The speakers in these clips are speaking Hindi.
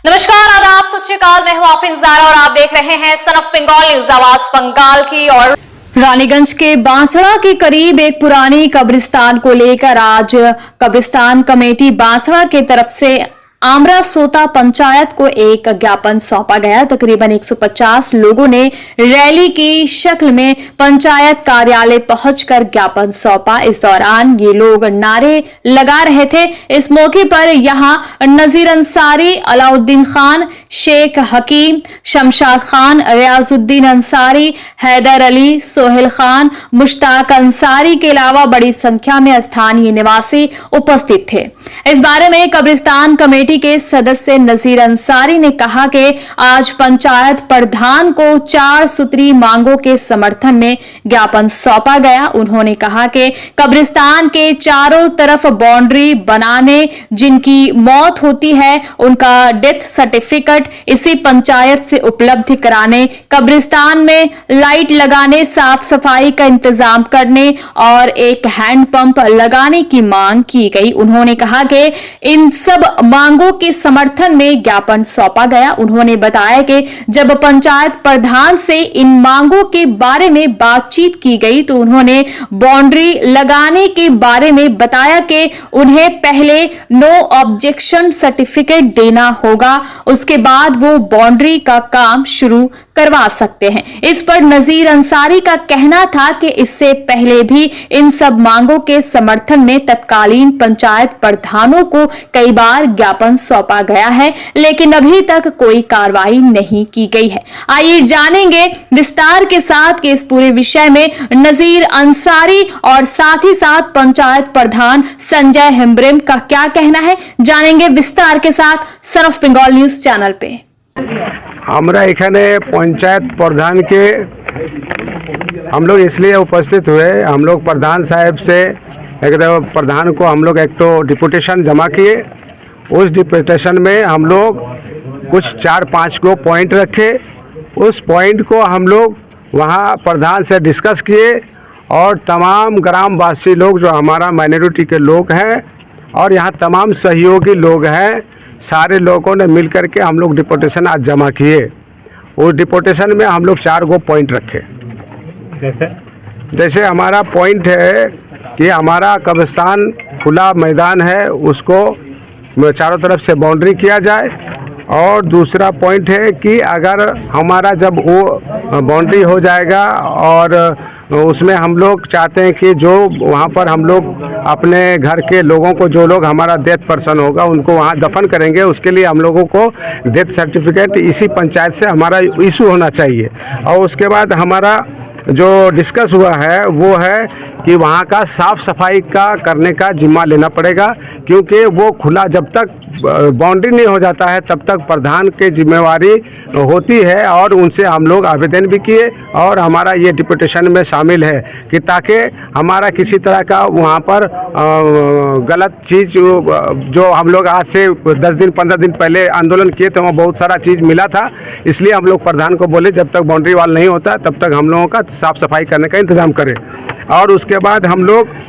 नमस्कार, आदाब, सत श्री अकाल। मैं हूं आफरीन ज़ारा और आप देख रहे हैं सन ऑफ बंगाल न्यूज, आवाज बंगाल की। और रानीगंज के बांसड़ा के करीब एक पुरानी कब्रिस्तान को लेकर आज कब्रिस्तान कमेटी बांसड़ा की तरफ से आमरा सोता पंचायत को एक ज्ञापन सौंपा गया। तकरीबन 150 लोगों ने रैली की शक्ल में पंचायत कार्यालय पहुंचकर ज्ञापन सौंपा। इस दौरान ये लोग नारे लगा रहे थे। इस मौके पर यहां नजीर अंसारी, अलाउद्दीन खान, शेख हकीम, शमशाद खान, रियाजुद्दीन अंसारी, हैदर अली, सोहेल खान, मुश्ताक अंसारी के अलावा बड़ी संख्या में स्थानीय निवासी उपस्थित थे। इस बारे में कब्रिस्तान कमेटी के सदस्य नजीर अंसारी ने कहा कि आज पंचायत प्रधान को 4 सूत्री मांगों के समर्थन में ज्ञापन सौंपा गया। उन्होंने कहा कि कब्रिस्तान के चारों तरफ बाउंड्री बनाने, जिनकी मौत होती है उनका डेथ सर्टिफिकेट इसी पंचायत से उपलब्ध कराने, कब्रिस्तान में लाइट लगाने, साफ सफाई का इंतजाम करने और एक हैंडपंप लगाने की मांग की गई। उन्होंने कहा कि इन सब मांगों के समर्थन में ज्ञापन सौंपा गया। उन्होंने बताया कि जब पंचायत प्रधान से इन मांगों के बारे में बातचीत की गई तो उन्होंने बाउंड्री लगाने के बारे में बताया कि उन्हें पहले नो ऑब्जेक्शन सर्टिफिकेट देना होगा, उसके बाद वो बाउंड्री का काम शुरू करवा सकते हैं। इस पर नजीर अंसारी का कहना था कि इससे पहले भी इन सब मांगों के समर्थन में तत्कालीन पंचायत प्रधानों को कई बार ज्ञापन सौंपा गया है, लेकिन अभी तक कोई कार्रवाई नहीं की गई है। आइए जानेंगे विस्तार के साथ कि इस पूरे विषय में नजीर अंसारी और साथ ही साथ पंचायत प्रधान संजय हेम्ब्रम का क्या कहना है। जानेंगे विस्तार के साथ son of Bengal news channel पे। আমরা এখানে पंचायत प्रधान के हम लोग इसलिए उपस्थित हुए, हम लोग प्रधान साहब से एक प्रधान को हम लोग एक तो डिपुटेशन जमा किए। उस डिपुटेशन में हम लोग कुछ 4-5 को पॉइंट रखे। उस पॉइंट को हम लोग वहाँ प्रधान से डिस्कस किए और तमाम ग्रामवासी लोग जो हमारा माइनॉरिटी के लोग हैं और यहाँ तमाम सहयोगी लोग हैं, सारे लोगों ने मिल कर के हम लोग डिपुटेशन आज जमा किए। उस डिपुटेशन में हम लोग 4 गो पॉइंट रखे। जैसे हमारा पॉइंट है कि हमारा कब्रिस्तान खुला मैदान है, उसको चारों तरफ से बाउंड्री किया जाए। और दूसरा पॉइंट है कि अगर हमारा जब वो बाउंड्री हो जाएगा और उसमें हम लोग चाहते हैं कि जो वहाँ पर हम लोग अपने घर के लोगों को, जो लोग हमारा डेथ पर्सन होगा उनको वहाँ दफन करेंगे, उसके लिए हम लोगों को डेथ सर्टिफिकेट इसी पंचायत से हमारा इशू होना चाहिए। और उसके बाद हमारा जो डिस्कस हुआ है वो है कि वहाँ का साफ़ सफाई का करने का जिम्मा लेना पड़ेगा, क्योंकि वो खुला जब तक बाउंड्री नहीं हो जाता है तब तक प्रधान की जिम्मेवारी होती है। और उनसे हम लोग आवेदन भी किए और हमारा ये डिपुटेशन में शामिल है कि ताकि हमारा किसी तरह का वहाँ पर गलत चीज़ जो हम लोग आज से 10 दिन 15 दिन पहले आंदोलन किए थे वहाँ बहुत सारा चीज़ मिला था। इसलिए हम लोग प्रधान को बोले जब तक बाउंड्री वाल नहीं होता तब तक हम लोगों का साफ़ सफाई करने का इंतज़ाम करें। और उसके बाद हम लोग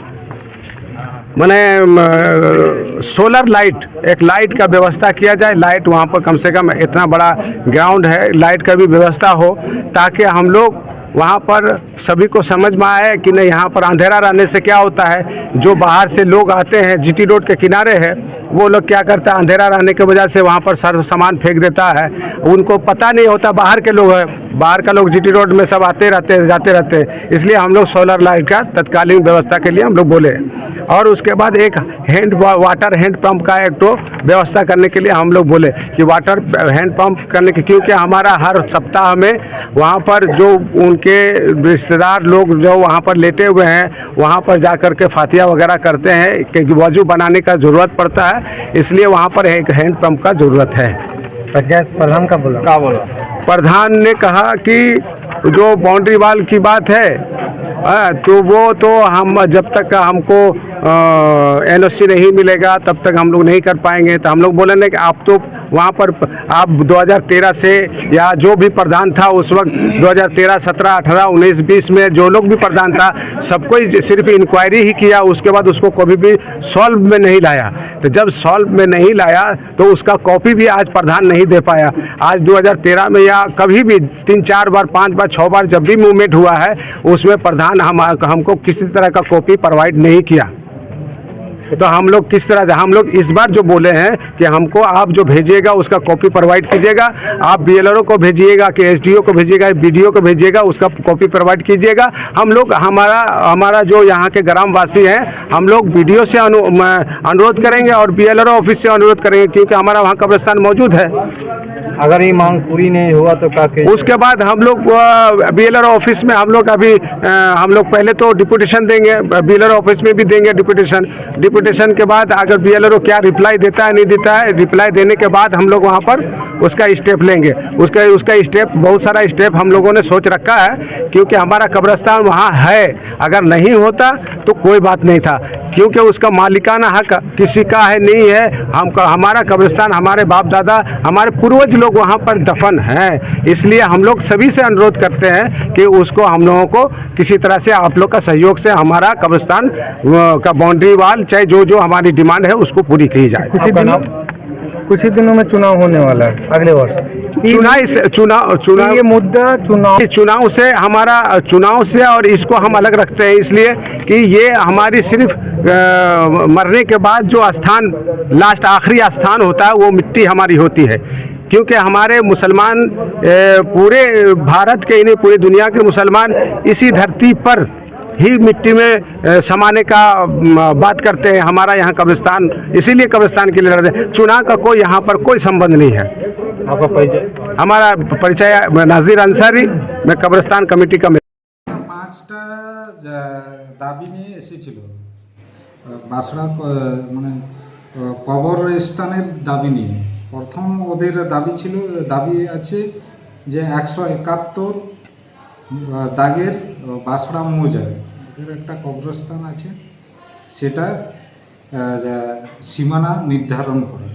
सोलर लाइट, एक लाइट का व्यवस्था किया जाए। लाइट वहाँ पर कम से कम इतना बड़ा ग्राउंड है, लाइट का भी व्यवस्था हो ताकि हम लोग वहाँ पर सभी को समझ में आए कि नहीं, यहाँ पर अंधेरा रहने से क्या होता है। जो बाहर से लोग आते हैं, जीटी रोड के किनारे है, वो लोग क्या करता है, अंधेरा रहने की वजह से वहाँ पर सारा सामान फेंक देता है, उनको पता नहीं होता। बाहर के लोग हैं, बाहर का लोग जीटी रोड में सब आते रहते हैं, जाते रहते हैं। इसलिए हम लोग सोलर लाइट का तत्कालीन व्यवस्था के लिए हम लोग बोले। और उसके बाद एक वाटर हैंड पंप का एक तो व्यवस्था करने के लिए हम लोग बोले कि वाटर हैंड पंप करने के, क्योंकि हमारा हर सप्ताह में वहाँ पर जो उनके रिश्तेदार लोग जो वहाँ पर लेटे हुए हैं वहाँ पर जा कर के फातिया वगैरह करते हैं, क्योंकि वजू बनाने का ज़रूरत पड़ता है। इसलिए वहाँ पर एक हैंड पंप का ज़रूरत है। पंचायत प्रधान का बोला प्रधान ने कहा कि जो बाउंड्री वाल की बात है तो वो तो हम जब तक हमको एनओसी नहीं मिलेगा तब तक हम लोग नहीं कर पाएंगे। तो हम लोग बोले ना कि आप तो वहाँ पर आप 2013 से या जो भी प्रधान था उस वक्त 2013, 17, 18, 19, 20 में जो लोग भी प्रधान था सबको सिर्फ इंक्वायरी ही किया, उसके बाद उसको कभी भी सॉल्व में नहीं लाया। तो जब सॉल्व में नहीं लाया तो उसका कॉपी भी आज प्रधान नहीं दे पाया। आज 2013 में या कभी भी 3-4 बार, 5 बार, 6 बार जब भी मूवमेंट हुआ है उसमें प्रधान हमको किसी तरह का कॉपी प्रोवाइड नहीं किया। तो हम लोग किस तरह से, हम लोग इस बार जो बोले हैं कि हमको आप जो भेजिएगा उसका कॉपी प्रोवाइड कीजिएगा, आप बीएलआरओ को भेजिएगा कि एसडीओ को भेजिएगा, बीडीओ को भेजिएगा, उसका कॉपी प्रोवाइड कीजिएगा। हम लोग हमारा जो यहाँ के ग्रामवासी हैं हम लोग बीडीओ से अनुरोध करेंगे और बीएलआरओ ऑफिस से अनुरोध करेंगे, क्योंकि हमारा वहाँ कब्रिस्तान मौजूद है। अगर ये मांग पूरी नहीं हुआ तो क्या करें? उसके बाद हम लोग बीएलआरओ ऑफिस में हम लोग पहले तो डिपुटेशन देंगे, बीएलआरओ ऑफिस में भी देंगे डिपुटेशन के बाद अगर बीएलआरओ क्या रिप्लाई देता है नहीं देता है, रिप्लाई देने के बाद हम लोग वहाँ पर उसका स्टेप लेंगे। उसका स्टेप, बहुत सारा स्टेप हम लोगों ने सोच रखा है, क्योंकि हमारा कब्रिस्तान वहाँ है। अगर नहीं होता तो कोई बात नहीं था, क्योंकि उसका मालिकाना हक किसी का है नहीं है। हमारा कब्रिस्तान, हमारे बाप दादा, हमारे पूर्वज लोग वहाँ पर दफन हैं, इसलिए हम लोग सभी से अनुरोध करते हैं कि उसको हम लोगों को किसी तरह से आप लोग का सहयोग से हमारा कब्रिस्तान का बाउंड्री वाल चाहे जो हमारी डिमांड है उसको पूरी की जाए। कुछ ही दिनों में चुनाव होने वाला है अगले वर्ष। चुनाव ये मुद्दा चुनाव से हमारा, चुनाव से और इसको हम अलग रखते हैं, इसलिए कि ये हमारी सिर्फ मरने के बाद जो स्थान, लास्ट आखिरी स्थान होता है वो मिट्टी हमारी होती है। क्योंकि हमारे मुसलमान पूरे भारत के, नहीं पूरी दुनिया के मुसलमान इसी धरती पर ही मिट्टी में समाने का बात करते हैं। हमारा यहाँ कब्रिस्तान, इसीलिए कब्रिस्तान के लिए लड़ रहे हैं। चुनाव का कोई यहाँ पर कोई संबंध नहीं है। आपका परिचय? हमारा परिचय नाजिर अंसारी, मैं कब्रिस्तान कमेटी का। 5টা দাবি নিয়ে এসেছিল, বাসড়া মানে কবরস্থানের দাবি নিয়ে। প্রথম ওদের দাবি আছে যে 171 দাগের বাসড়া মৌজায় ওদের একটা কবরস্থান আছে, সেটা সীমানা নির্ধারণ করে।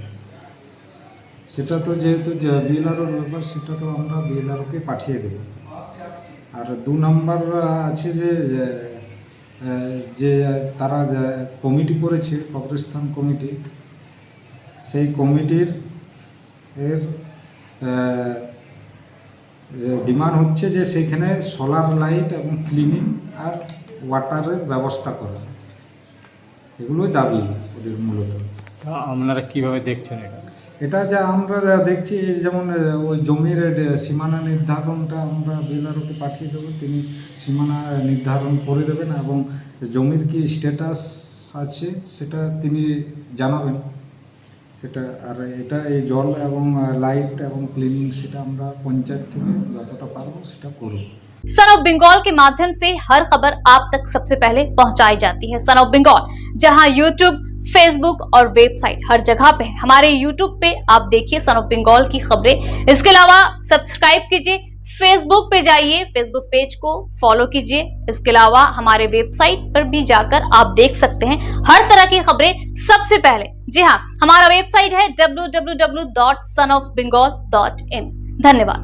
সেটা তো যেহেতু বিএলআরওর ব্যাপার, সেটা তো আমরা বিএলআরওকে পাঠিয়ে দেব। আর 2 নম্বর আছে যে তারা কমিটি করেছে, কবরস্থান কমিটি, সেই কমিটির ডিমান্ড হচ্ছে যে সেখানে সোলার লাইট এবং ক্লিনিং আর ওয়াটারের ব্যবস্থা করা। এগুলোই দাবি ওদের মূলত। তা আপনারা কিভাবে দেখছেন এটা যা আমরা দেখছি, যেমন ওই জমির সীমানা নির্ধারণটা আমরা বিএলআরওকে পাঠিয়ে দেবো, তিনি সীমানা নির্ধারণ করে দেবেন এবং জমির কি স্ট্যাটাস আছে সেটা তিনি জানাবেন। সেটা আর এটা এই জল এবং লাইট এবং ক্লিনিং সেটা আমরা পঞ্চায়েত থেকে যতটা পারবো সেটা করব। सन ऑफ बंगाल के माध्यम से हर खबर आप तक सबसे पहले पहुंचाई जाती है। सन ऑफ बंगाल, जहां यूट्यूब, फेसबुक और वेबसाइट हर जगह पे है। हमारे यूट्यूब पे आप देखिए सन ऑफ बंगाल की खबरें। इसके अलावा सब्सक्राइब कीजिए, फेसबुक पे जाइए, फेसबुक पेज को फॉलो कीजिए। इसके अलावा हमारे वेबसाइट पर भी जाकर आप देख सकते हैं हर तरह की खबरें सबसे पहले। जी हाँ, हमारा वेबसाइट है www.sonofbengal.in। धन्यवाद।